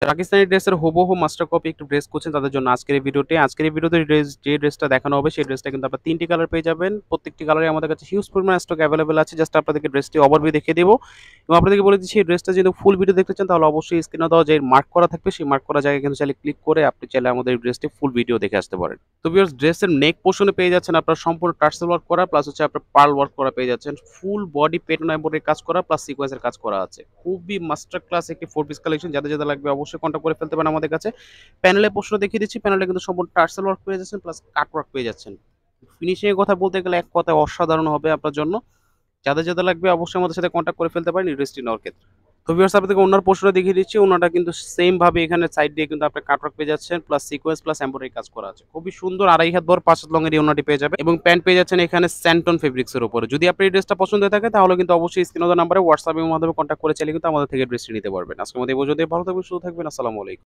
পাকিস্তানি ড্রেসের হুবহু master copy একটু ড্রেস করছেন তাদের জন্য আজকের এই ভিডিওটি। আজকের এই ভিডিওতে যে ড্রেসটা দেখানো হবে সেই ড্রেসটা কিন্তু আপনারা ৩ টি কালার পেয়ে যাবেন। প্রত্যেকটি কালারে আমাদের কাছে হিউজ পরিমাণ স্টক এভেইলেবল আছে। জাস্ট আপনাদেরকে ড্রেসটি ওভারভিউ দেখিয়ে দেব এবং আপনাদেরকে বলে দিচ্ছি এই ড্রেসটা যদি ফুল ভিডিও দেখতে চান তাহলে অবশ্যই স্ক্রিনে দেওয়া যে মার্ক করা থাকবে সেই মার্ক করা জায়গায় কিন্তু চাইলে ক্লিক করে আপনি চাইলে আমাদের এই ড্রেসটি ফুল ভিডিও দেখে আসতে পারেন। তো ভিউয়ার্স ড্রেসের নেক পোরশনে পেয়ে যাচ্ছেন আপনারা সম্পূর্ণ টার্সেল ওয়ার্ক করা প্লাস হচ্ছে আপনার পার্ল ওয়ার্ক করা পেয়ে যাচ্ছেন। ফুল বডি পেটানো এমব্রয়ডারি কাজ করা প্লাস সিকোয়েন্সের কাজ করা আছে। খুবই মাস্টার ক্লাস একটি 4 পিস কালেকশন যাদের লাগবে অবশ্যই কন্টাক্ট করে ফেলতে পারেন আমাদের কাছে। প্যানেলের পোর্শন দেখিয়ে দিচ্ছি। প্যানেলে কিন্তু সম্পূর্ণ টার্সেল ওয়ার্ক পেয়ে যাচ্ছেন প্লাস কাট ওয়ার্ক পেয়ে যাচ্ছেন। ফিনিশিং এর কথা বলতে গেলে এক কথায় অসাধারণ হবে আপনার জন্য। যাদের লাগবে অবশ্যই আমাদের সাথে কন্টাক্ট করে ফেলতে পারেন এই ড্রেসটি নেওয়ার ক্ষেত্রে। তো ভিউয়ার্স আপনাদেরকে ওড়নার পোর্শনটা দেখিয়ে দিচ্ছি। ওড়নাটা কিন্তু সেম ভাবে এখানে সাইড দিয়ে কিন্তু আপনি কাট ওয়ার্ক পেয়ে যাচ্ছেন প্লাস সিকোয়েন্স প্লাস এমব্রয়ডারি কাজ করা আছে। খুবই সুন্দর ২.৫ হাত বড় ৫ হাত লং এর এই ওড়নাটি পেয়ে যাবেন এবং প্যান্ট পেয়ে যাচ্ছেন এখানে স্যান্টন ফেব্রিক্স এর উপরে। যদি আপনার এই ড্রেসটা পছন্দ হয়ে থাকে তাহলে কিন্তু অবশ্যই স্ক্রিনে দেওয়া নম্বরে WhatsApp এর মাধ্যমে কন্টাক্ট করে চাইলে কিন্তু আমাদের থেকে ড্রেসটি নিতে পারবেন। আজকের মতো এই পর্যন্তই। ভালো থাকবেন, সুস্থ থাকবেন। আসসালামু আলাইকুম।